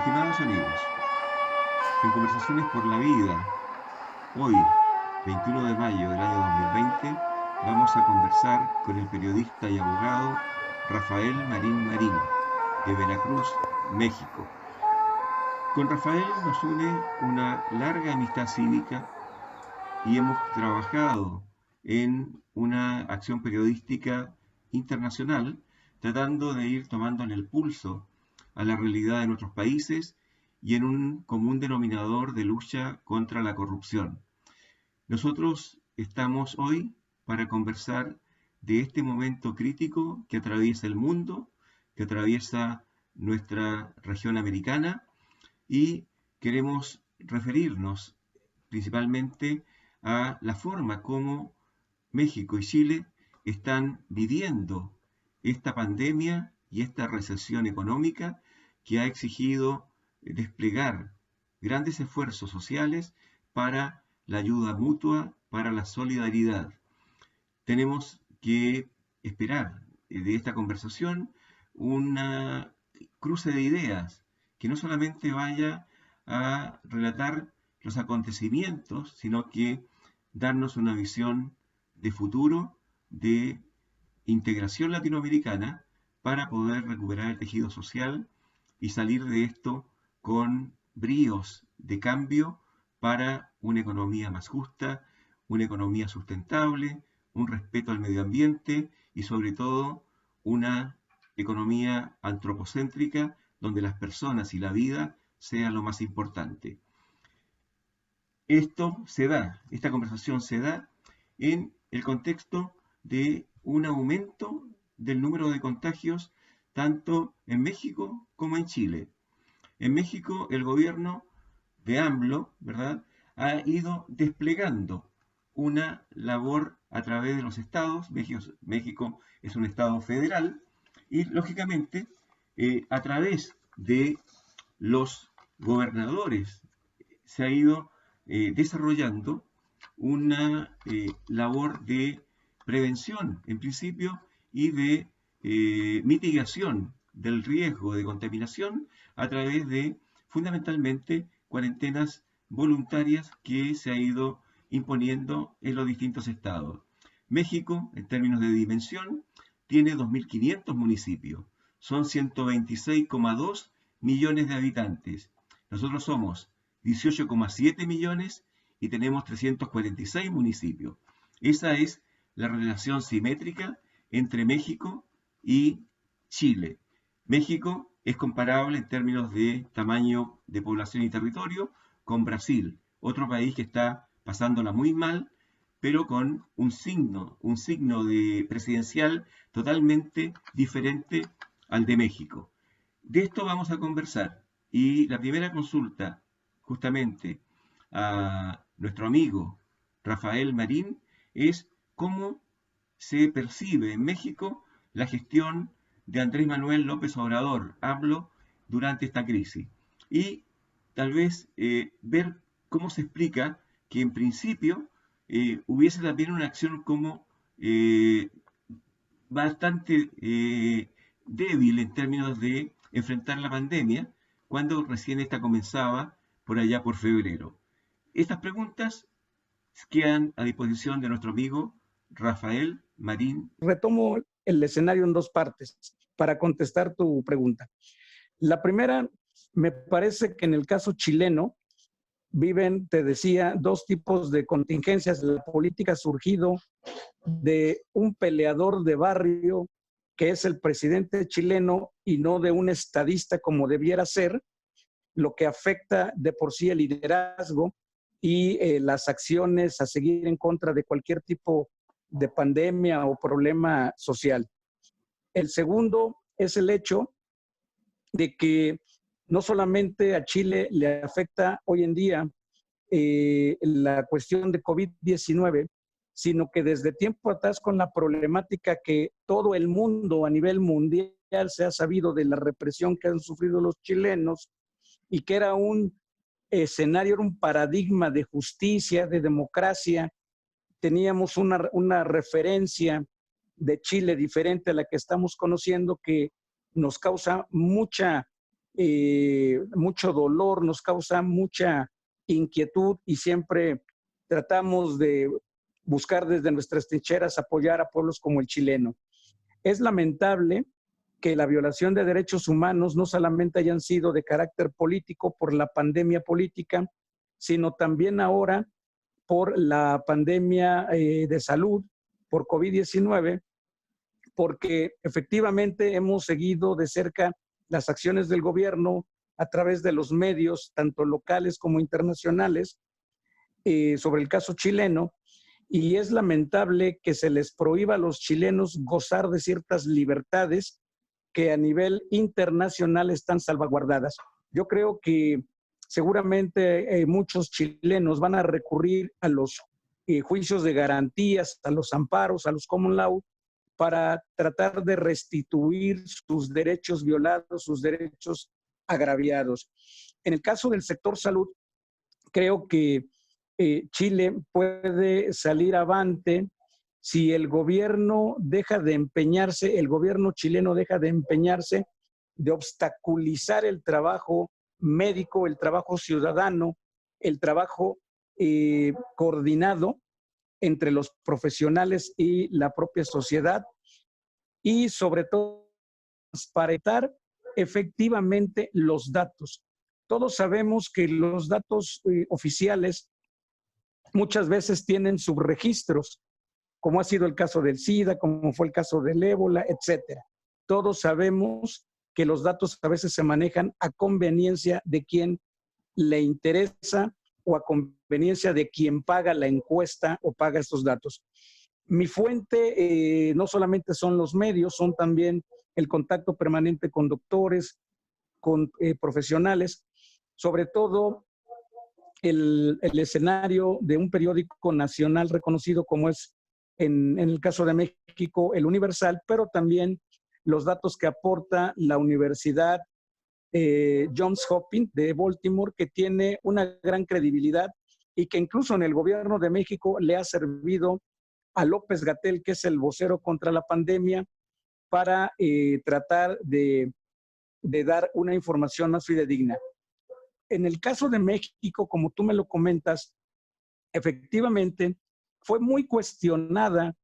Estimados amigos, en Conversaciones por la Vida, hoy, 21 de mayo del año 2020, vamos a conversar con el periodista y abogado Rafael Marín Marín, de Veracruz, México. Con Rafael nos une una larga amistad cívica y hemos trabajado en una acción periodística internacional, tratando de ir tomando en el pulso a la realidad de nuestros países y en un común denominador de lucha contra la corrupción. Nosotros estamos hoy para conversar de este momento crítico que atraviesa el mundo, que atraviesa nuestra región americana, y queremos referirnos principalmente a la forma como México y Chile están viviendo esta pandemia y esta recesión económica que ha exigido desplegar grandes esfuerzos sociales para la ayuda mutua, para la solidaridad. Tenemos que esperar de esta conversación una cruce de ideas que no solamente vaya a relatar los acontecimientos, sino que darnos una visión de futuro, de integración latinoamericana, para poder recuperar el tejido social y salir de esto con bríos de cambio para una economía más justa, una economía sustentable, un respeto al medio ambiente y sobre todo una economía antropocéntrica donde las personas y la vida sean lo más importante. Esta conversación se da en el contexto de un aumento del número de contagios tanto en México como en Chile. En México el gobierno de AMLO, ¿verdad?, ha ido desplegando una labor a través de los estados. México es un estado federal y lógicamente a través de los gobernadores se ha ido desarrollando una labor de prevención, en principio, y de mitigación del riesgo de contaminación a través de, fundamentalmente, cuarentenas voluntarias que se ha ido imponiendo en los distintos estados. México, en términos de dimensión, tiene 2.500 municipios. Son 126,2 millones de habitantes. Nosotros somos 18,7 millones y tenemos 346 municipios. Esa es la relación simétrica entre México y Chile. México es comparable en términos de tamaño de población y territorio con Brasil, otro país que está pasándola muy mal, pero con un signo de presidencial totalmente diferente al de México. De esto vamos a conversar y la primera consulta justamente a nuestro amigo Rafael Marín es cómo se percibe en México la gestión de Andrés Manuel López Obrador, AMLO, durante esta crisis. Y tal vez ver cómo se explica que en principio hubiese también una acción como bastante débil en términos de enfrentar la pandemia, cuando recién esta comenzaba por allá por febrero. Estas preguntas quedan a disposición de nuestro amigo Rafael Marín. Retomo el escenario en dos partes para contestar tu pregunta. La primera, me parece que en el caso chileno viven, te decía, dos tipos de contingencias. La política ha surgido de un peleador de barrio que es el presidente chileno y no de un estadista como debiera ser, lo que afecta de por sí el liderazgo y las acciones a seguir en contra de cualquier tipo de pandemia o problema social. El segundo es el hecho de que no solamente a Chile le afecta hoy en día la cuestión de COVID-19, sino que desde tiempo atrás con la problemática que todo el mundo a nivel mundial se ha sabido de la represión que han sufrido los chilenos y que era un escenario, era un paradigma de justicia, de democracia. Teníamos una referencia de Chile diferente a la que estamos conociendo que nos causa mucha mucho dolor, nos causa mucha inquietud y siempre tratamos de buscar desde nuestras trincheras apoyar a pueblos como el chileno. Es lamentable que la violación de derechos humanos no solamente hayan sido de carácter político por la pandemia política, sino también ahora por la pandemia de salud, por COVID-19, porque efectivamente hemos seguido de cerca las acciones del gobierno a través de los medios, tanto locales como internacionales, sobre el caso chileno, y es lamentable que se les prohíba a los chilenos gozar de ciertas libertades que a nivel internacional están salvaguardadas. Yo creo que seguramente muchos chilenos van a recurrir a los juicios de garantías, a los amparos, a los common law, para tratar de restituir sus derechos violados, sus derechos agraviados. En el caso del sector salud, creo que Chile puede salir avante si el gobierno deja de empeñarse, el gobierno chileno deja de empeñarse de obstaculizar el trabajo médico, el trabajo ciudadano, el trabajo coordinado entre los profesionales y la propia sociedad, y sobre todo transparentar efectivamente los datos. Todos sabemos que los datos oficiales muchas veces tienen subregistros, como ha sido el caso del SIDA, como fue el caso del ébola, etcétera. Todos sabemos que los datos a veces se manejan a conveniencia de quien le interesa o a conveniencia de quien paga la encuesta o paga estos datos. Mi fuente no solamente son los medios, son también el contacto permanente con doctores, con profesionales, sobre todo el escenario de un periódico nacional reconocido como es en el caso de México el Universal, pero también los datos que aporta la Universidad Johns Hopkins de Baltimore, que tiene una gran credibilidad y que incluso en el gobierno de México le ha servido a López-Gatell, que es el vocero contra la pandemia, para tratar de dar una información más fidedigna. En el caso de México, como tú me lo comentas, efectivamente fue muy cuestionada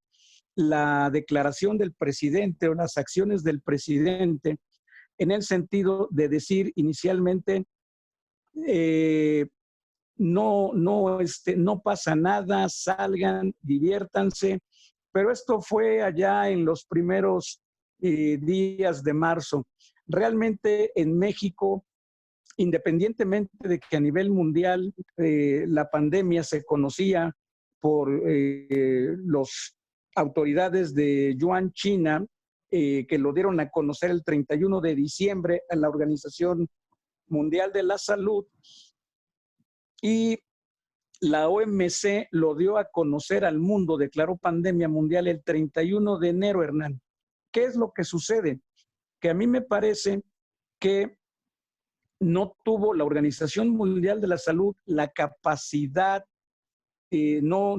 la declaración del presidente o las acciones del presidente en el sentido de decir inicialmente no pasa nada, salgan, diviértanse, pero esto fue allá en los primeros días de marzo. Realmente en México, independientemente de que a nivel mundial la pandemia se conocía por las autoridades de Yuan, China, que lo dieron a conocer el 31 de diciembre a la Organización Mundial de la Salud, y la OMC lo dio a conocer al mundo, declaró pandemia mundial el 31 de enero, Hernán. ¿Qué es lo que sucede? Que a mí me parece que no tuvo la Organización Mundial de la Salud la capacidad, no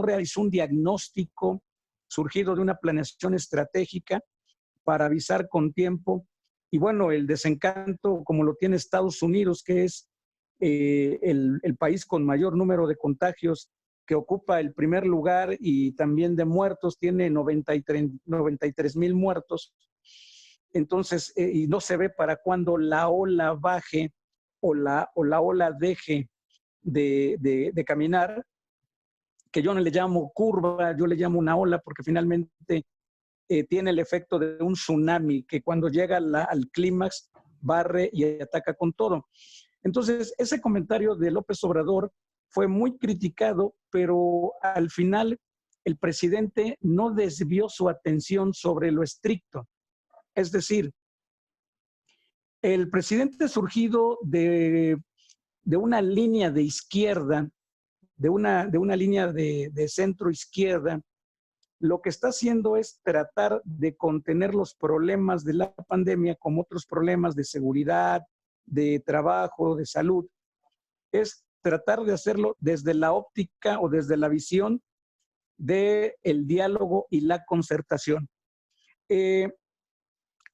realizó un diagnóstico surgido de una planeación estratégica para avisar con tiempo. Y bueno, el desencanto como lo tiene Estados Unidos, que es el país con mayor número de contagios, que ocupa el primer lugar y también de muertos, tiene 93,000 muertos. Entonces, y no se ve para cuándo la ola baje o la ola deje de caminar, que yo no le llamo curva, yo le llamo una ola, porque finalmente tiene el efecto de un tsunami que cuando llega al clímax barre y ataca con todo. Entonces, ese comentario de López Obrador fue muy criticado, pero al final el presidente no desvió su atención sobre lo estricto. Es decir, el presidente surgido de una línea de izquierda, de una línea de centro izquierda, lo que está haciendo es tratar de contener los problemas de la pandemia como otros problemas de seguridad, de trabajo, de salud. Es tratar de hacerlo desde la óptica o desde la visión del diálogo y la concertación.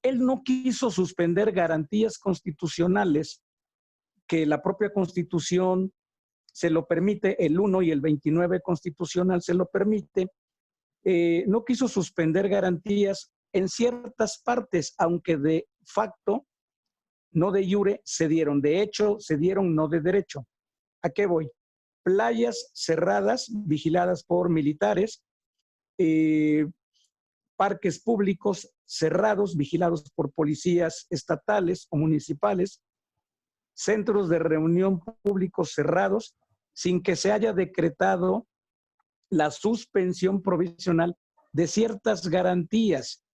Él no quiso suspender garantías constitucionales que la propia Constitución se lo permite, el 1 y el 29 constitucional se lo permite. No quiso suspender garantías en ciertas partes, aunque de facto, no de iure, se dieron. De hecho, se dieron no de derecho. ¿A qué voy? Playas cerradas, vigiladas por militares, parques públicos cerrados, vigilados por policías estatales o municipales, centros de reunión públicos cerrados, sin que se haya decretado la suspensión provisional de ciertas garantías.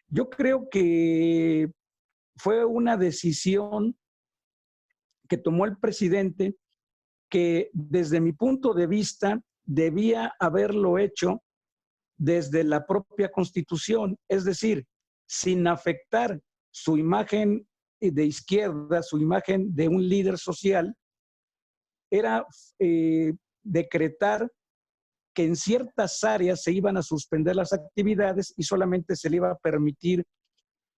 Yo creo que fue una decisión que tomó el presidente que desde mi punto de vista debía haberlo hecho desde la propia Constitución, es decir, sin afectar su imagen de izquierda, su imagen de un líder social, era decretar que en ciertas áreas se iban a suspender las actividades y solamente se le iba a permitir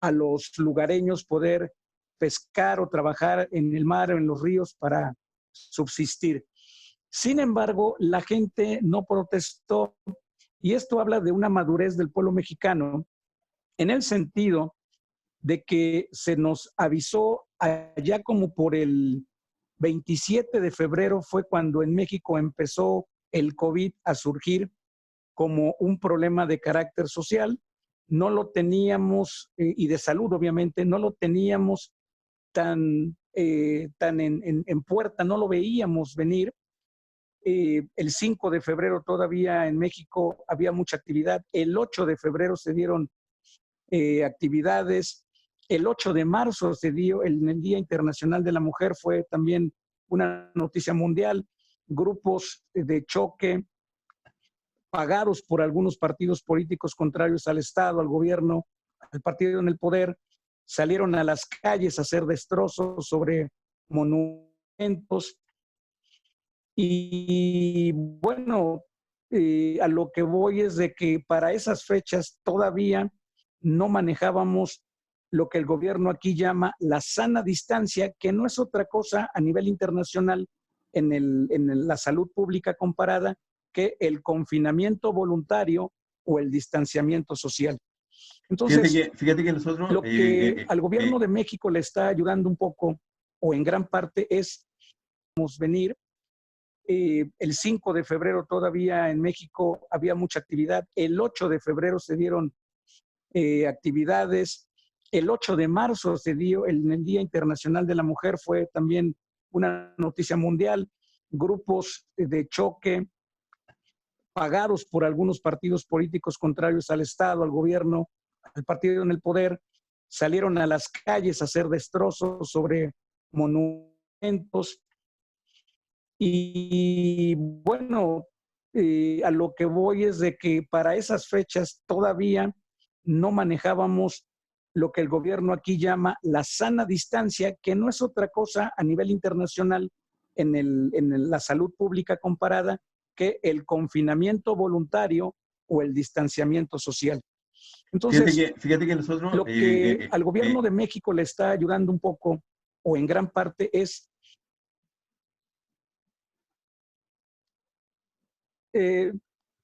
a los lugareños poder pescar o trabajar en el mar o en los ríos para subsistir. Sin embargo, la gente no protestó y esto habla de una madurez del pueblo mexicano en el sentido de que se nos avisó allá como por el 27 de febrero fue cuando en México empezó el COVID a surgir como un problema de carácter social. No lo teníamos, y de salud obviamente, no lo teníamos tan en puerta, no lo veíamos venir. El 5 de febrero todavía en México había mucha actividad. El 8 de febrero se dieron actividades. El 8 de marzo se dio el Día Internacional de la Mujer, fue también una noticia mundial. Grupos de choque pagados por algunos partidos políticos contrarios al Estado, al gobierno, al partido en el poder, salieron a las calles a hacer destrozos sobre monumentos. Y bueno, a lo que voy es de que para esas fechas todavía no manejábamos lo que el gobierno aquí llama la sana distancia, que no es otra cosa a nivel internacional en la salud pública comparada que el confinamiento voluntario o el distanciamiento social. Entonces, fíjate que nosotros... lo que al gobierno de México le está ayudando un poco, o en gran parte, es venir. El 5 de febrero todavía en México había mucha actividad. El 8 de febrero se dieron actividades. El 8 de marzo se dio el Día Internacional de la Mujer, fue también una noticia mundial. Grupos de choque pagados por algunos partidos políticos contrarios al Estado, al gobierno, al partido en el poder, salieron a las calles a hacer destrozos sobre monumentos. Y bueno, a lo que voy es de que para esas fechas todavía no manejábamos lo que el gobierno aquí llama la sana distancia, que no es otra cosa a nivel internacional en la salud pública comparada que el confinamiento voluntario o el distanciamiento social. Entonces, fíjate que nosotros... lo que al gobierno de México le está ayudando un poco, o en gran parte, es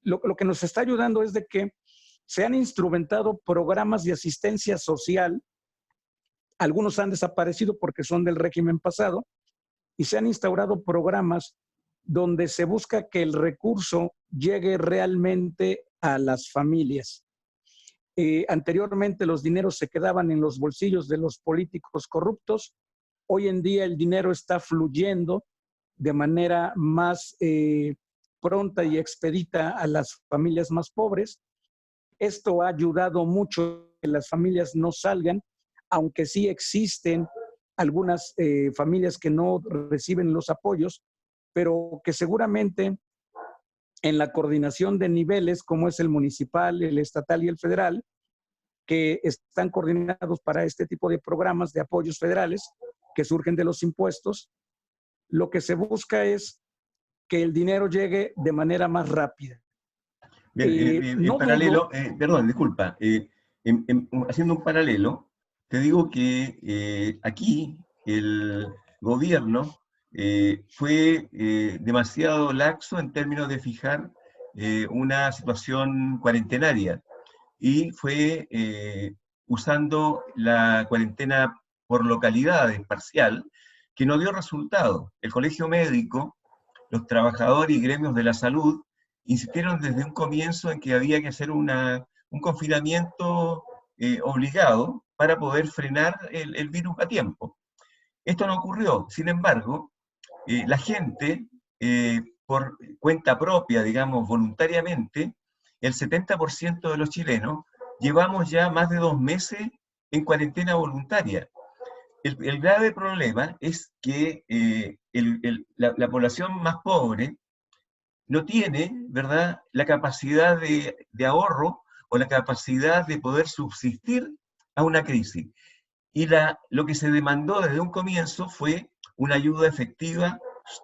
lo que nos está ayudando es de que se han instrumentado programas de asistencia social. Algunos han desaparecido porque son del régimen pasado y se han instaurado programas donde se busca que el recurso llegue realmente a las familias. Anteriormente los dineros se quedaban en los bolsillos de los políticos corruptos. Hoy en día el dinero está fluyendo de manera más pronta y expedita a las familias más pobres. Esto ha ayudado mucho a que las familias no salgan, aunque sí existen algunas familias que no reciben los apoyos, pero que seguramente en la coordinación de niveles, como es el municipal, el estatal y el federal, que están coordinados para este tipo de programas de apoyos federales que surgen de los impuestos, lo que se busca es que el dinero llegue de manera más rápida. Bien, en paralelo, perdón, disculpa, haciendo un paralelo, te digo que aquí el gobierno fue demasiado laxo en términos de fijar una situación cuarentenaria y fue usando la cuarentena por localidades parcial, que no dio resultado. El colegio médico, los trabajadores y gremios de la salud insistieron desde un comienzo en que había que hacer un confinamiento obligado para poder frenar el virus a tiempo. Esto no ocurrió. Sin embargo, la gente, por cuenta propia, digamos, voluntariamente, el 70% de los chilenos llevamos ya más de 2 meses en cuarentena voluntaria. El grave problema es que la población más pobre no tiene, ¿verdad?, la capacidad de ahorro o la capacidad de poder subsistir a una crisis. Y lo que se demandó desde un comienzo fue una ayuda efectiva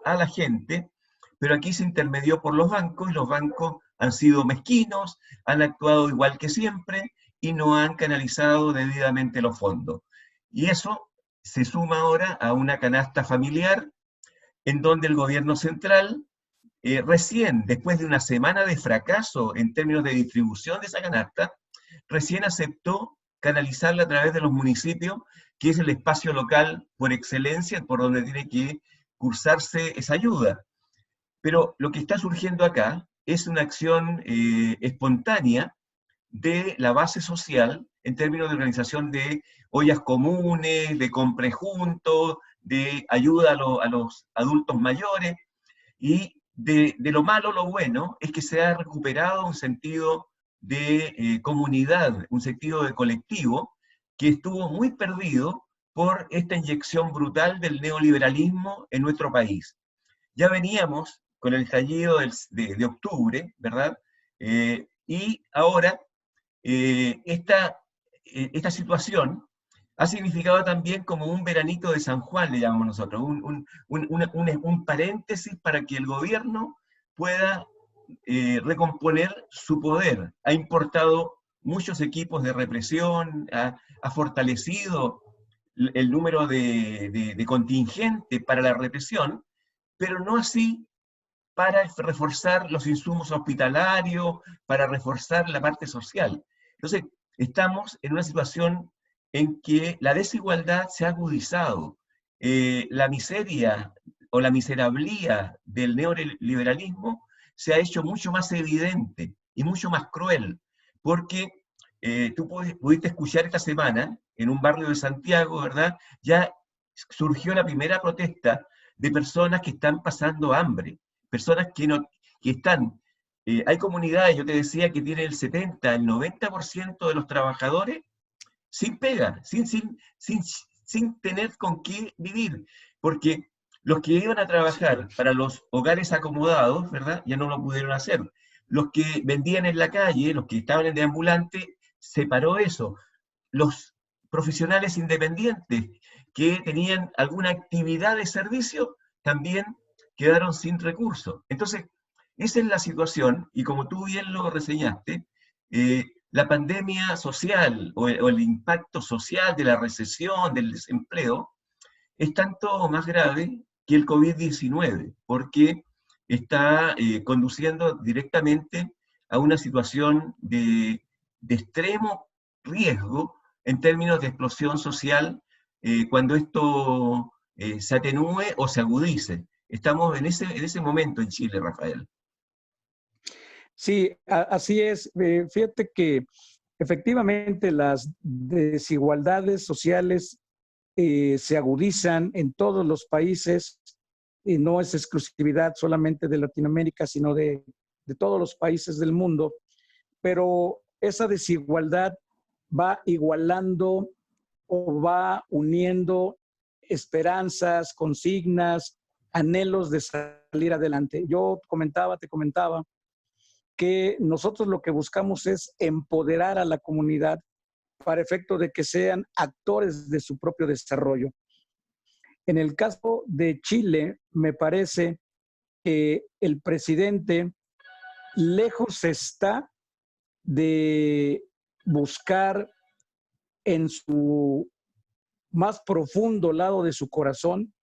a la gente, pero aquí se intermedió por los bancos y los bancos han sido mezquinos, han actuado igual que siempre y no han canalizado debidamente los fondos. Y eso se suma ahora a una canasta familiar en donde el gobierno central recién, después de una semana de fracaso en términos de distribución de esa canasta, recién aceptó canalizarla a través de los municipios, que es el espacio local por excelencia, por donde tiene que cursarse esa ayuda. Pero lo que está surgiendo acá es una acción espontánea de la base social en términos de organización de ollas comunes, de compre juntos, de ayuda a los adultos mayores, y de lo malo, lo bueno, es que se ha recuperado un sentido de comunidad, un sentido de colectivo, que estuvo muy perdido por esta inyección brutal del neoliberalismo en nuestro país. Ya veníamos con el estallido de octubre, ¿verdad? Y ahora esta situación ha significado también como un veranito de San Juan, le llamamos nosotros, un paréntesis para que el gobierno pueda recomponer su poder. Ha importado muchos equipos de represión, ha fortalecido el número de contingente para la represión, pero no así para reforzar los insumos hospitalarios, para reforzar la parte social. Entonces, estamos en una situación en que la desigualdad se ha agudizado, la miseria o la miserablía del neoliberalismo se ha hecho mucho más evidente y mucho más cruel, porque tú pudiste escuchar esta semana en un barrio de Santiago, ¿verdad? Ya surgió la primera protesta de personas que están pasando hambre, personas que, no, que están, hay comunidades, yo te decía, que tienen el 70, el 90% de los trabajadores sin pega, sin tener con qué vivir, porque los que iban a trabajar para los hogares acomodados, ¿verdad?, ya no lo pudieron hacer. Los que vendían en la calle, los que estaban en el ambulante, se paró eso. Los profesionales independientes que tenían alguna actividad de servicio también quedaron sin recursos. Entonces, esa es la situación, y como tú bien lo reseñaste, la pandemia social o el impacto social de la recesión, del desempleo, es tanto más grave que el COVID-19, porque está conduciendo directamente a una situación de extremo riesgo en términos de explosión social cuando esto se atenúe o se agudice. Estamos en ese momento en Chile, Rafael. Sí, así es. Fíjate que efectivamente las desigualdades sociales se agudizan en todos los países y no es exclusividad solamente de Latinoamérica, sino de todos los países del mundo. Pero esa desigualdad va igualando o va uniendo esperanzas, consignas, anhelos de salir adelante. Te comentaba que nosotros lo que buscamos es empoderar a la comunidad para efecto de que sean actores de su propio desarrollo. En el caso de Chile, me parece que el presidente lejos está de buscar en su más profundo lado de su corazón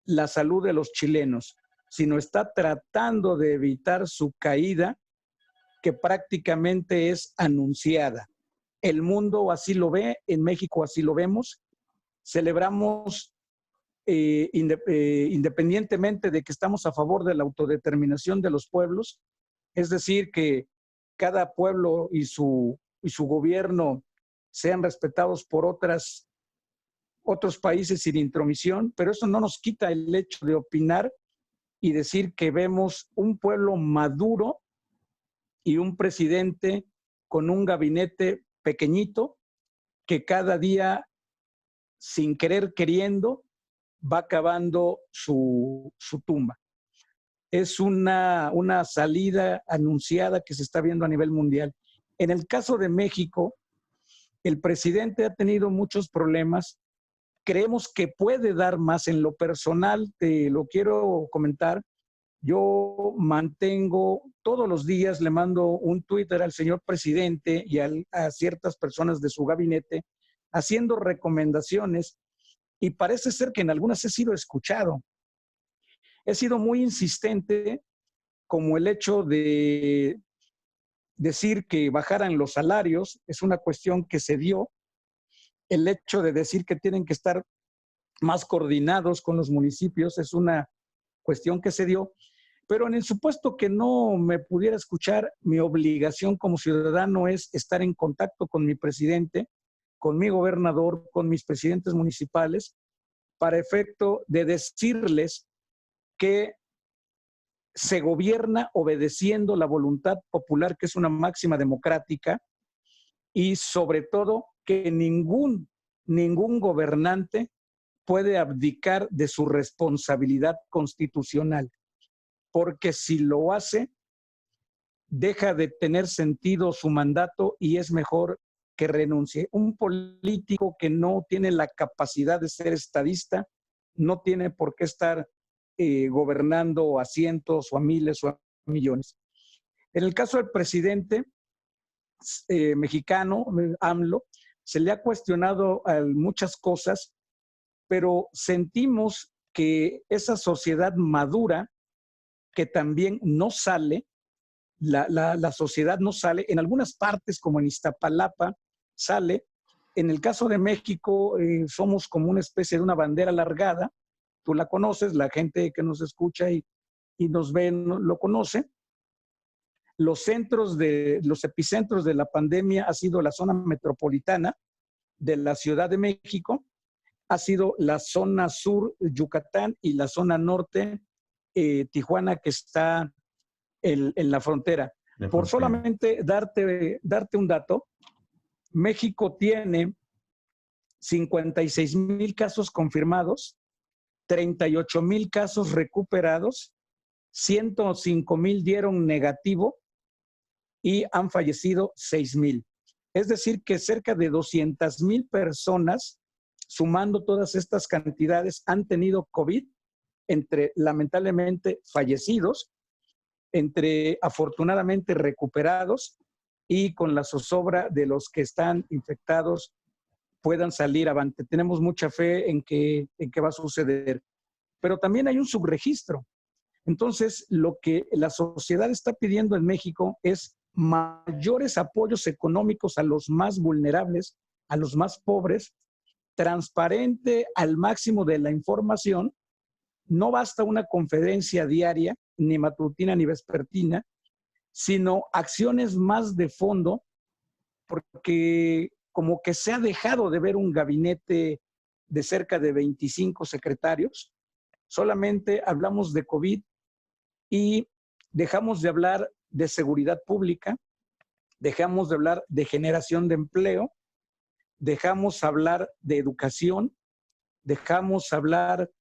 la salud de los chilenos, sino está tratando de evitar su caída, que prácticamente es anunciada. El mundo así lo ve, en México así lo vemos. Celebramos, independientemente de que estamos a favor de la autodeterminación de los pueblos, es decir, que cada pueblo y su gobierno sean respetados por otros países sin intromisión, pero eso no nos quita el hecho de opinar y decir que vemos un pueblo maduro y un presidente con un gabinete pequeñito que cada día, sin querer queriendo, va cavando su tumba. Es una salida anunciada que se está viendo a nivel mundial. En el caso de México, el presidente ha tenido muchos problemas. Creemos que puede dar más. En lo personal, te lo quiero comentar. Yo mantengo, todos los días le mando un Twitter al señor presidente y a ciertas personas de su gabinete haciendo recomendaciones, y parece ser que en algunas he sido escuchado. He sido muy insistente, como el hecho de decir que bajaran los salarios, es una cuestión que se dio. El hecho de decir que tienen que estar más coordinados con los municipios es una cuestión que se dio. Pero en el supuesto que no me pudiera escuchar, mi obligación como ciudadano es estar en contacto con mi presidente, con mi gobernador, con mis presidentes municipales, para efecto de decirles que se gobierna obedeciendo la voluntad popular, que es una máxima democrática, y sobre todo que ningún gobernante puede abdicar de su responsabilidad constitucional, porque si lo hace, deja de tener sentido su mandato y es mejor que renuncie. Un político que no tiene la capacidad de ser estadista no tiene por qué estar gobernando a cientos o a miles o a millones. En el caso del presidente mexicano, AMLO, se le ha cuestionado muchas cosas, pero sentimos que esa sociedad madura, que también no sale, la sociedad no sale, en algunas partes como en Iztapalapa sale. En el caso de México somos como una especie de una bandera alargada, tú la conoces, la gente que nos escucha y nos ve lo conoce. Los epicentros de la pandemia ha sido la zona metropolitana de la Ciudad de México, ha sido la zona sur, Yucatán, y la zona norte, Tijuana, que está en la frontera. Por solamente darte un dato, México tiene 56,000 casos confirmados, 38,000 casos recuperados, 105,000 dieron negativo y han fallecido 6,000. Es decir, que cerca de 200,000 personas, sumando todas estas cantidades, han tenido COVID, entre lamentablemente fallecidos, entre afortunadamente recuperados, y con la zozobra de los que están infectados puedan salir avante. Tenemos mucha fe en que va a suceder. Pero también hay un subregistro. Entonces, lo que la sociedad está pidiendo en México es mayores apoyos económicos a los más vulnerables, a los más pobres, transparente al máximo de la información. No basta una conferencia diaria, ni matutina ni vespertina, sino acciones más de fondo, porque como que se ha dejado de ver un gabinete de cerca de 25 secretarios. Solamente hablamos de COVID y dejamos de hablar de seguridad pública, dejamos de hablar de generación de empleo, dejamos hablar de educación, dejamos hablar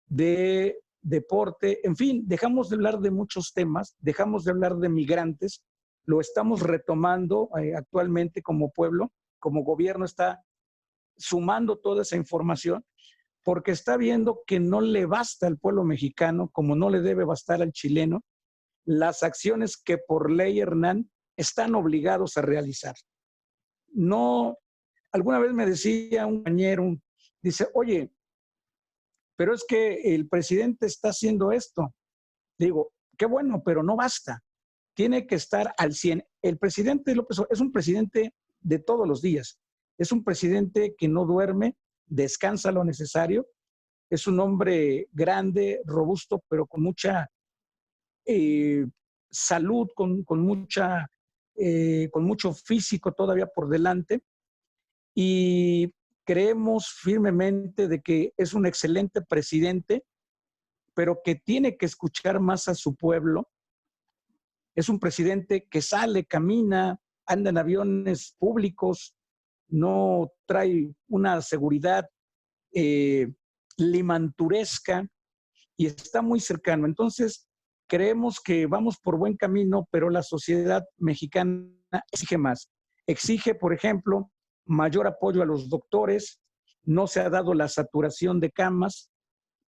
de deporte, en fin, dejamos de hablar de muchos temas, dejamos de hablar de migrantes. Lo estamos retomando actualmente como pueblo, como gobierno está sumando toda esa información, porque está viendo que no le basta al pueblo mexicano, como no le debe bastar al chileno, las acciones que por ley, Hernán, están obligados a realizar. No, alguna vez me decía un compañero, Dice, oye, pero es que el presidente está haciendo esto. Digo, qué bueno, pero no basta. Tiene que estar al 100. El presidente López Obrador es un presidente de todos los días. Es un presidente que no duerme, descansa lo necesario. Es un hombre grande, robusto, pero con mucha salud, con mucho físico todavía por delante. Y creemos firmemente de que es un excelente presidente, pero que tiene que escuchar más a su pueblo. Es un presidente que sale, camina, anda en aviones públicos, no trae una seguridad limanturesca y está muy cercano. Entonces, creemos que vamos por buen camino, pero la sociedad mexicana exige más. Exige, por ejemplo, mayor apoyo a los doctores. No se ha dado la saturación de camas,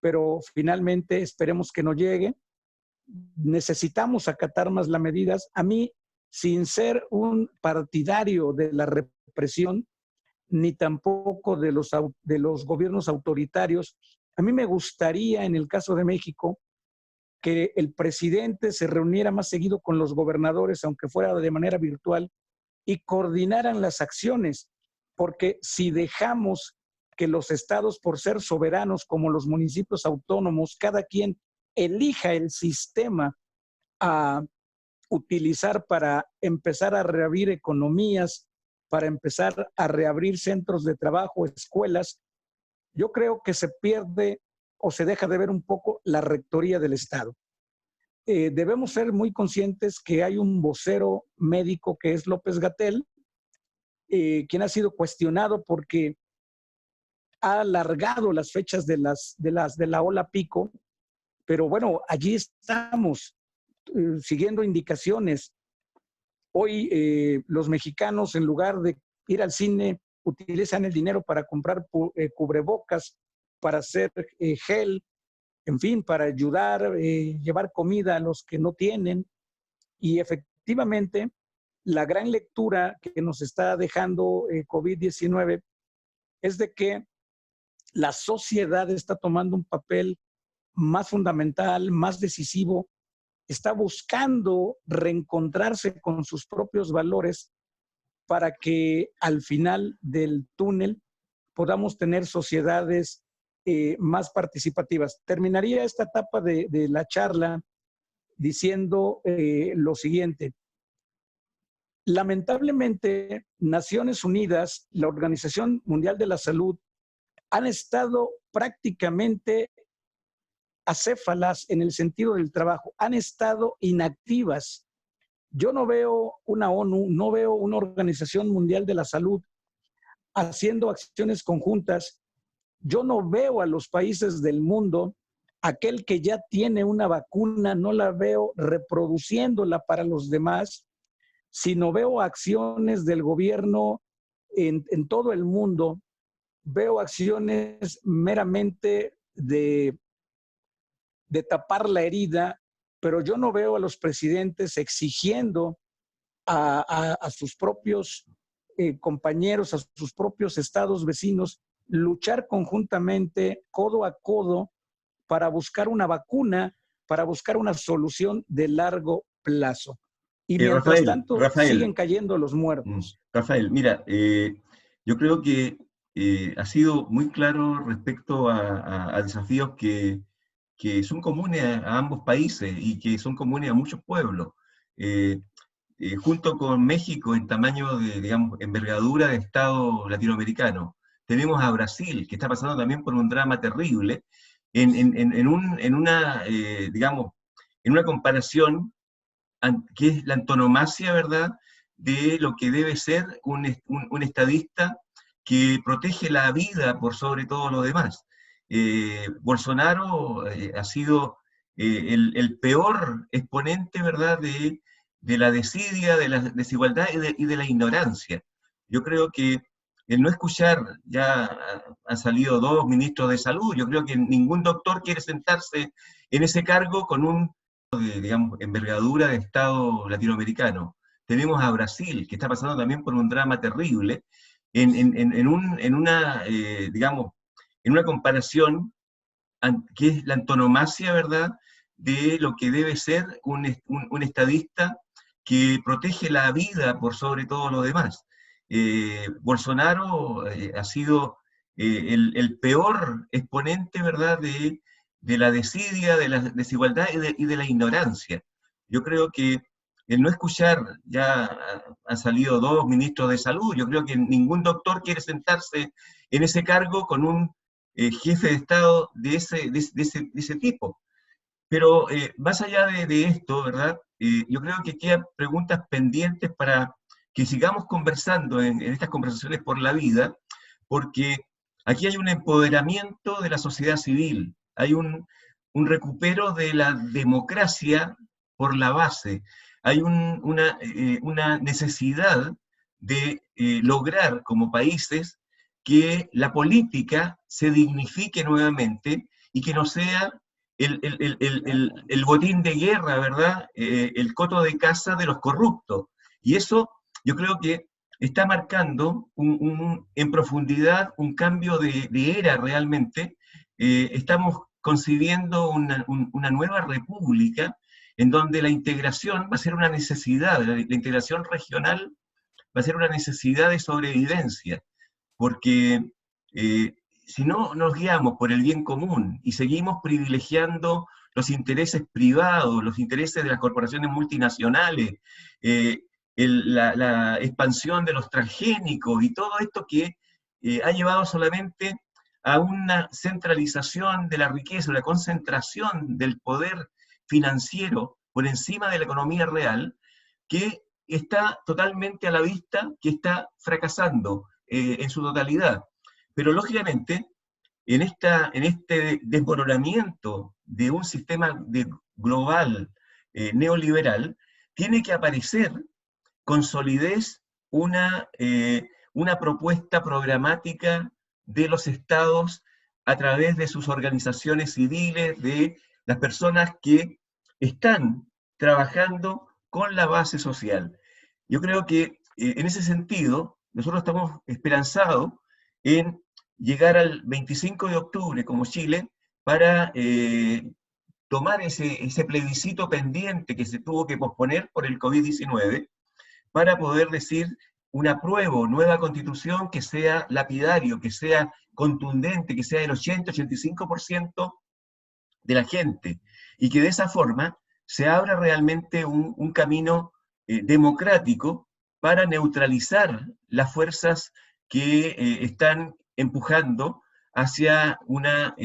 pero finalmente esperemos que no llegue. Necesitamos acatar más las medidas. A mí, sin ser un partidario de la represión, ni tampoco de los gobiernos autoritarios, a mí me gustaría, en el caso de México, que el presidente se reuniera más seguido con los gobernadores, aunque fuera de manera virtual, y coordinaran las acciones, porque si dejamos que los estados, por ser soberanos, como los municipios autónomos, cada quien elija el sistema a utilizar para empezar a reabrir economías, para empezar a reabrir centros de trabajo, escuelas, yo creo que se pierde o se deja de ver un poco la rectoría del Estado. Debemos ser muy conscientes que hay un vocero médico que es López-Gatell, quien ha sido cuestionado porque ha alargado las fechas de la ola pico, pero bueno, allí estamos siguiendo indicaciones. Hoy los mexicanos, en lugar de ir al cine, utilizan el dinero para comprar cubrebocas, para hacer gel, en fin, para ayudar, llevar comida a los que no tienen. Y efectivamente, la gran lectura que nos está dejando COVID-19 es de que la sociedad está tomando un papel más fundamental, más decisivo, está buscando reencontrarse con sus propios valores para que al final del túnel podamos tener sociedades más participativas. Terminaría esta etapa de la charla diciendo lo siguiente. Lamentablemente, Naciones Unidas, la Organización Mundial de la Salud, han estado prácticamente acéfalas en el sentido del trabajo, han estado inactivas. Yo no veo una ONU, no veo una Organización Mundial de la Salud haciendo acciones conjuntas. Yo no veo a los países del mundo, aquel que ya tiene una vacuna, no la veo reproduciéndola para los demás, sino veo acciones del gobierno en todo el mundo, veo acciones meramente de tapar la herida, pero yo no veo a los presidentes exigiendo a sus propios compañeros, a sus propios estados vecinos, luchar conjuntamente, codo a codo, para buscar una vacuna, para buscar una solución de largo plazo. Y mientras tanto, siguen cayendo los muertos. Rafael, mira, yo creo que ha sido muy claro respecto a desafíos que son comunes a ambos países y que son comunes a muchos pueblos. Junto con México en tamaño de, digamos, envergadura de Estado latinoamericano, tenemos a Brasil, que está pasando también por un drama terrible, en una, digamos, en una comparación que es la antonomasia, ¿verdad?, de lo que debe ser un estadista que protege la vida por sobre todo lo demás. Bolsonaro ha sido el peor exponente, ¿verdad?, de la desidia, de la desigualdad y de la ignorancia. Yo creo que el no escuchar, ya han salido 2 ministros de salud, yo creo que ningún doctor quiere sentarse en ese cargo con un, digamos, envergadura de Estado latinoamericano. Tenemos a Brasil, que está pasando también por un drama terrible, en una, digamos, en una comparación que es la antonomasia, ¿verdad?, de lo que debe ser un estadista que protege la vida por sobre todo lo demás. Bolsonaro ha sido el peor exponente, ¿verdad?, de la desidia, de la desigualdad y de la ignorancia. Yo creo que el no escuchar, ya han salido 2 ministros de salud, yo creo que ningún doctor quiere sentarse en ese cargo con un jefe de Estado de ese tipo. Pero más allá de esto, ¿verdad? Yo creo que quedan preguntas pendientes para que sigamos conversando en estas conversaciones por la vida, porque aquí hay un empoderamiento de la sociedad civil, hay un recupero de la democracia por la base, hay una necesidad de lograr como países que la política se dignifique nuevamente y que no sea el botín de guerra, ¿verdad? El coto de caza de los corruptos. Y eso yo creo que está marcando en profundidad un cambio de era realmente. Estamos concibiendo una nueva república en donde la integración va a ser una necesidad, la integración regional va a ser una necesidad de sobrevivencia, porque si no nos guiamos por el bien común y seguimos privilegiando los intereses privados, los intereses de las corporaciones multinacionales, la expansión de los transgénicos y todo esto que ha llevado solamente a una centralización de la riqueza, una concentración del poder financiero por encima de la economía real, que está totalmente a la vista que está fracasando en su totalidad. Pero lógicamente, en este desmoronamiento de un sistema global neoliberal, tiene que aparecer con solidez una propuesta programática de los estados a través de sus organizaciones civiles, de las personas que están trabajando con la base social. Yo creo que en ese sentido, nosotros estamos esperanzados en llegar al 25 de octubre como Chile para tomar ese plebiscito pendiente que se tuvo que posponer por el COVID-19 para poder decir una apruebo, nueva constitución que sea lapidario, que sea contundente, que sea del 80-85% de la gente, y que de esa forma se abra realmente un camino democrático para neutralizar las fuerzas que están empujando hacia una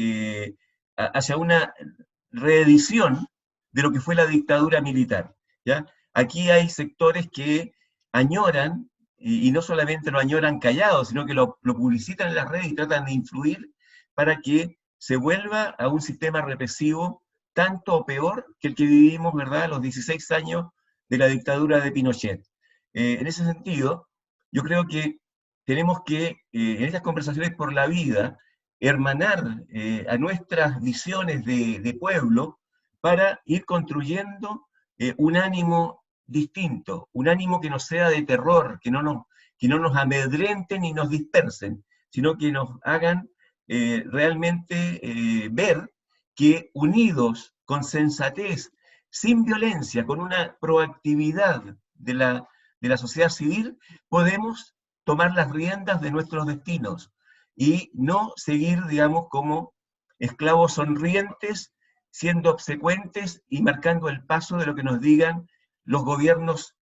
reedición de lo que fue la dictadura militar, ¿ya? Aquí hay sectores que añoran, y no solamente lo añoran callados, sino que lo publicitan en las redes y tratan de influir para que se vuelva a un sistema represivo tanto o peor que el que vivimos, ¿verdad?, a los 16 años de la dictadura de Pinochet. En ese sentido, yo creo que tenemos que, en estas conversaciones por la vida, hermanar a nuestras visiones de pueblo para ir construyendo un ánimo distinto, un ánimo que no sea de terror, que no nos amedrenten ni nos dispersen, sino que nos hagan realmente ver que unidos, con sensatez, sin violencia, con una proactividad de la sociedad civil, podemos tomar las riendas de nuestros destinos y no seguir, digamos, como esclavos sonrientes, siendo obsecuentes y marcando el paso de lo que nos digan los gobiernos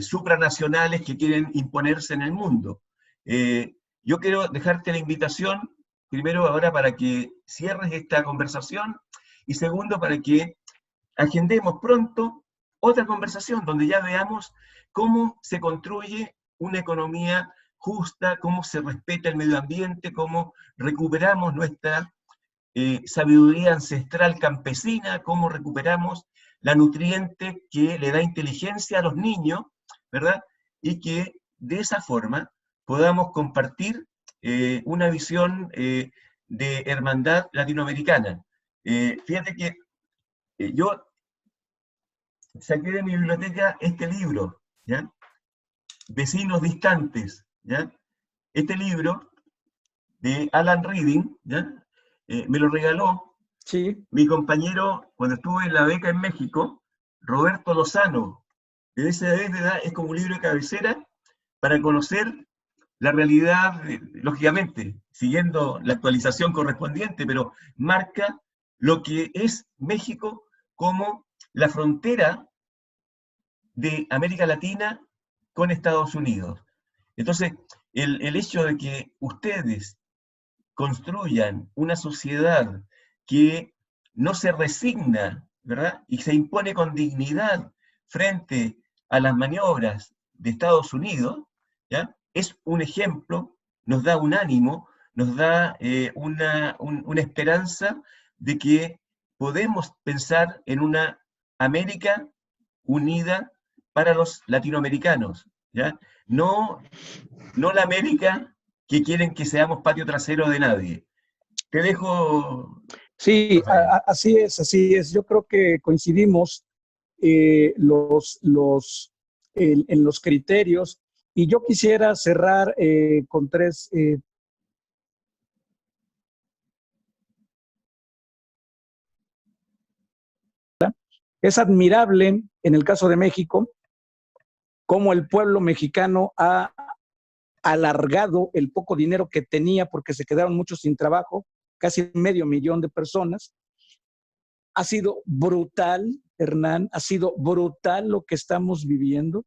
supranacionales que quieren imponerse en el mundo. Yo quiero dejarte la invitación, primero ahora para que cierres esta conversación, y segundo para que agendemos pronto otra conversación donde ya veamos cómo se construye una economía justa, cómo se respeta el medio ambiente, cómo recuperamos nuestra sabiduría ancestral campesina, cómo recuperamos la nutriente que le da inteligencia a los niños, ¿verdad? Y que de esa forma podamos compartir una visión de hermandad latinoamericana. Fíjate que yo saqué de mi biblioteca este libro, ¿ya? Vecinos distantes, ¿ya? Este libro de Alan Reading, ¿ya? Me lo regaló Sí, mi compañero cuando estuve en la beca en México, Roberto Lozano. En esa edad es como un libro de cabecera para conocer la realidad, lógicamente, siguiendo la actualización correspondiente, pero marca lo que es México como la frontera de América Latina con Estados Unidos. Entonces, el hecho de que ustedes construyan una sociedad que no se resigna, ¿verdad? Y se impone con dignidad frente a las maniobras de Estados Unidos, ¿ya? Es un ejemplo, nos da un ánimo, nos da una esperanza de que podemos pensar en una América unida para los latinoamericanos, ¿ya? No, no la América que quieren que seamos patio trasero de nadie. Te dejo, sí, Rafael. así es, así es. Yo creo que coincidimos en los criterios y yo quisiera cerrar con tres. Es admirable en el caso de México cómo el pueblo mexicano ha alargado el poco dinero que tenía porque se quedaron muchos sin trabajo, casi 500,000 de personas. Ha sido brutal, Hernán, ha sido brutal lo que estamos viviendo.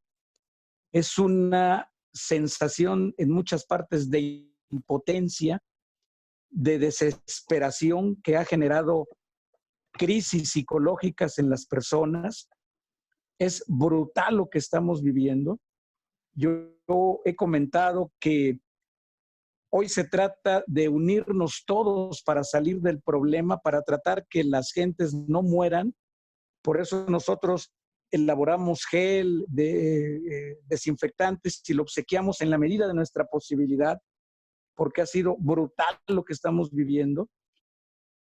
Es una sensación en muchas partes de impotencia, de desesperación que ha generado crisis psicológicas en las personas. Es brutal lo que estamos viviendo. Yo he comentado que hoy se trata de unirnos todos para salir del problema, para tratar que las gentes no mueran. Por eso nosotros elaboramos gel, desinfectantes y lo obsequiamos en la medida de nuestra posibilidad, porque ha sido brutal lo que estamos viviendo.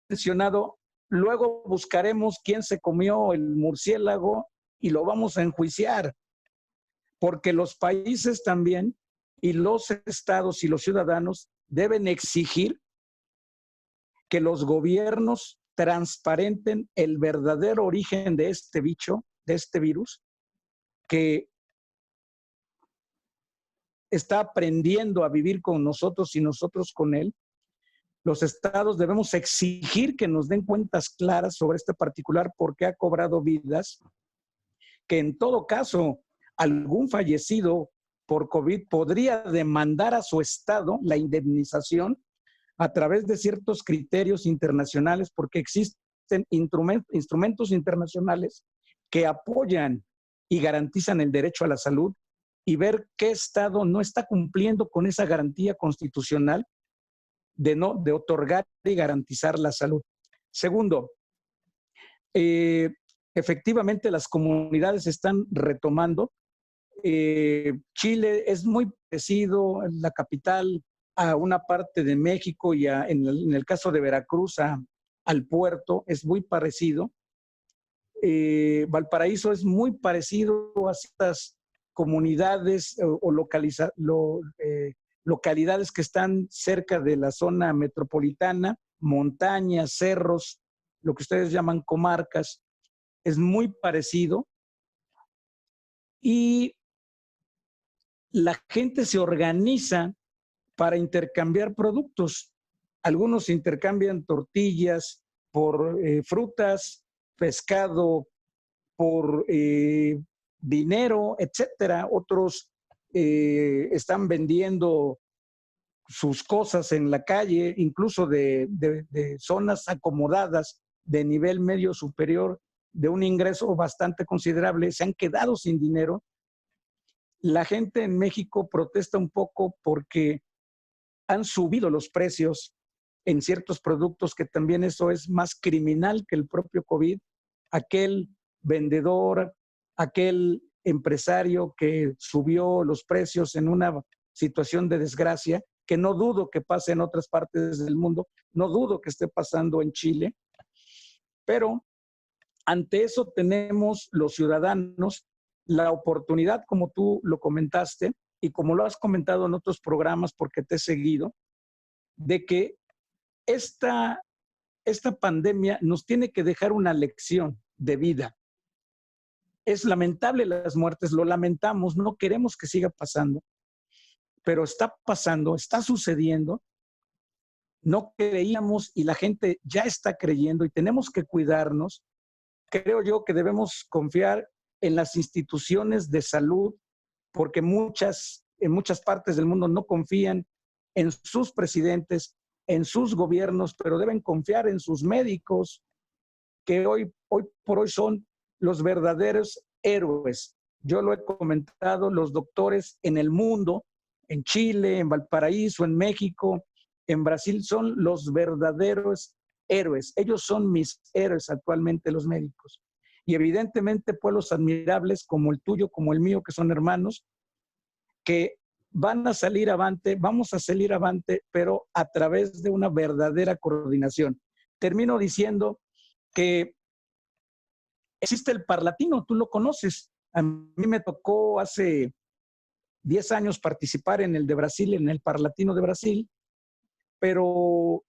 Mencionado, luego buscaremos quién se comió el murciélago y lo vamos a enjuiciar, porque los países también y los estados y los ciudadanos deben exigir que los gobiernos transparenten el verdadero origen de este bicho, de este virus, que está aprendiendo a vivir con nosotros y nosotros con él. Los estados debemos exigir que nos den cuentas claras sobre este particular porque ha cobrado vidas, que en todo caso algún fallecido por COVID podría demandar a su estado la indemnización a través de ciertos criterios internacionales porque existen instrumentos internacionales que apoyan y garantizan el derecho a la salud y ver qué estado no está cumpliendo con esa garantía constitucional de otorgar y garantizar la salud. Segundo, eh, efectivamente las comunidades están retomando. Chile es muy parecido, la capital, a una parte de México y en el caso de Veracruz al puerto, es muy parecido. Valparaíso es muy parecido a estas comunidades localidades que están cerca de la zona metropolitana, montañas, cerros, lo que ustedes llaman comarcas, es muy parecido y la gente se organiza para intercambiar productos. Algunos intercambian tortillas por frutas, pescado, por dinero, etcétera. Otros están vendiendo sus cosas en la calle, incluso de zonas acomodadas de nivel medio superior, de un ingreso bastante considerable, se han quedado sin dinero. La gente en México protesta un poco porque han subido los precios en ciertos productos, que también eso es más criminal que el propio COVID. Aquel vendedor, aquel empresario que subió los precios en una situación de desgracia, que no dudo que pase en otras partes del mundo, no dudo que esté pasando en Chile, pero ante eso tenemos los ciudadanos la oportunidad, como tú lo comentaste y como lo has comentado en otros programas porque te he seguido, de que esta pandemia nos tiene que dejar una lección de vida. Es lamentable las muertes, lo lamentamos, no queremos que siga pasando, pero está pasando, está sucediendo. No creíamos y la gente ya está creyendo y tenemos que cuidarnos. Creo yo que debemos confiar en las instituciones de salud, porque en muchas partes del mundo no confían en sus presidentes, en sus gobiernos, pero deben confiar en sus médicos, que hoy por hoy son los verdaderos héroes. Yo lo he comentado, los doctores en el mundo, en Chile, en Valparaíso, en México, en Brasil, son los verdaderos héroes. Ellos son mis héroes actualmente, los médicos. Y evidentemente pueblos admirables como el tuyo, como el mío, que son hermanos, que van a salir avante, vamos a salir avante, pero a través de una verdadera coordinación. Termino diciendo que existe el Parlatino, tú lo conoces. A mí me tocó hace 10 años participar en el de Brasil, en el Parlatino de Brasil, pero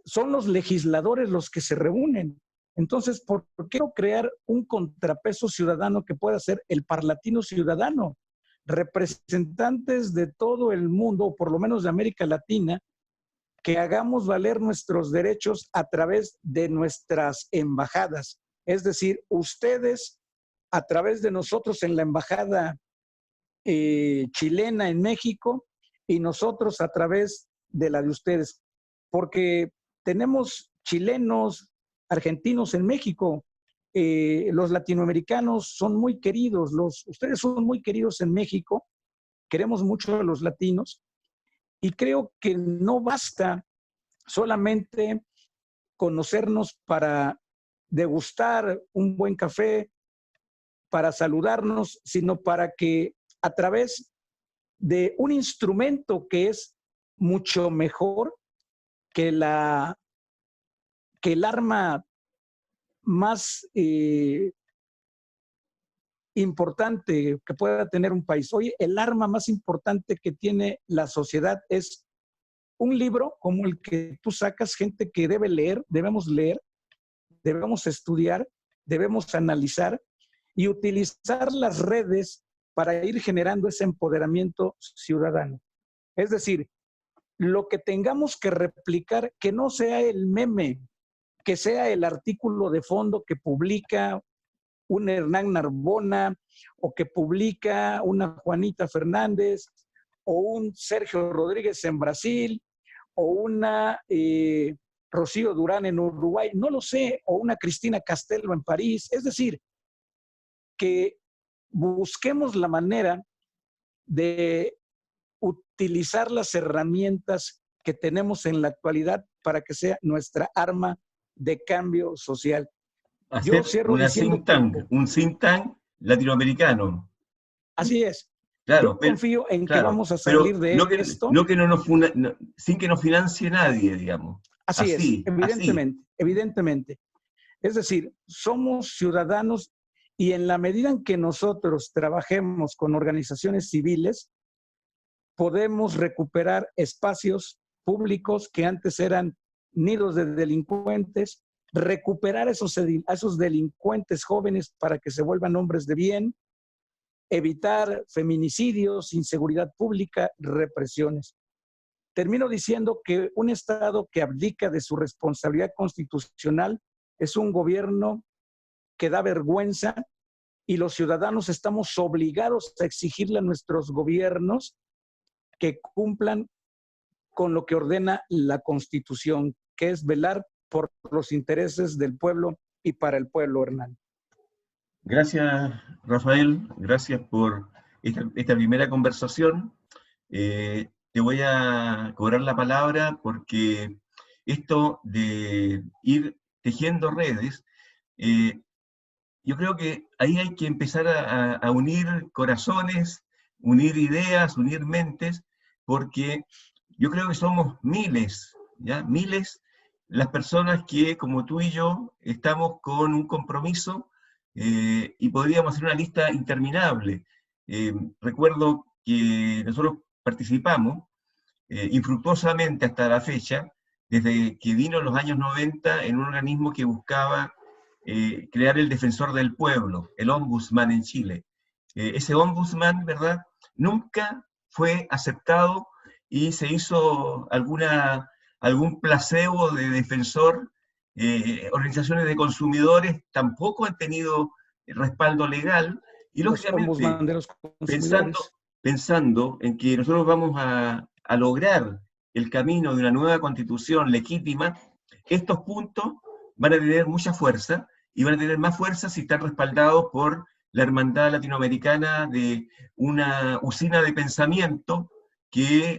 son los legisladores los que se reúnen. Entonces, ¿por qué no crear un contrapeso ciudadano que pueda ser el Parlatino ciudadano? Representantes de todo el mundo, o por lo menos de América Latina, que hagamos valer nuestros derechos a través de nuestras embajadas. Es decir, ustedes a través de nosotros en la embajada chilena en México y nosotros a través de la de ustedes. Porque tenemos chilenos, argentinos en México, los latinoamericanos son muy queridos, ustedes son muy queridos en México, queremos mucho a los latinos, y creo que no basta solamente conocernos para degustar un buen café, para saludarnos, sino para que a través de un instrumento que es mucho mejor que el arma más importante que pueda tener un país. Hoy el arma más importante que tiene la sociedad es un libro como el que tú sacas, gente que debe leer, debemos estudiar, debemos analizar y utilizar las redes para ir generando ese empoderamiento ciudadano. Es decir, lo que tengamos que replicar, que no sea el meme, que sea el artículo de fondo que publica un Hernán Narbona o que publica una Juanita Fernández o un Sergio Rodríguez en Brasil o una Rocío Durán en Uruguay, no lo sé, o una Cristina Castelo en París. Es decir, que busquemos la manera de utilizar las herramientas que tenemos en la actualidad para que sea nuestra arma de cambio social. Hacer una un think tank latinoamericano. Así es. Claro, yo confío en que vamos a salir de esto. Sin que nos financie nadie, digamos. Así es, evidentemente. Es decir, somos ciudadanos y en la medida en que nosotros trabajemos con organizaciones civiles, podemos recuperar espacios públicos que antes eran nidos de delincuentes, recuperar a esos delincuentes jóvenes para que se vuelvan hombres de bien, evitar feminicidios, inseguridad pública, represiones. Termino diciendo que un Estado que abdica de su responsabilidad constitucional es un gobierno que da vergüenza y los ciudadanos estamos obligados a exigirle a nuestros gobiernos que cumplan con lo que ordena la Constitución, que es velar por los intereses del pueblo y para el pueblo, Hernán. Gracias, Rafael. Gracias por esta primera conversación. Te voy a cobrar la palabra porque esto de ir tejiendo redes, yo creo que ahí hay que empezar a unir corazones, unir ideas, unir mentes, porque yo creo que somos miles, ¿ya? Miles las personas que, como tú y yo, estamos con un compromiso y podríamos hacer una lista interminable. Recuerdo que nosotros participamos infructuosamente hasta la fecha, desde que vino en los años 90 en un organismo que buscaba crear el defensor del pueblo, el ombudsman en Chile. Ese ombudsman, ¿verdad?, nunca fue aceptado y se hizo algún placebo de defensor. Organizaciones de consumidores tampoco han tenido respaldo legal, y lógicamente, de los consumidores. pensando en que nosotros vamos a lograr el camino de una nueva constitución legítima, estos puntos van a tener mucha fuerza, y van a tener más fuerza si están respaldados por la Hermandad Latinoamericana, de una usina de pensamiento que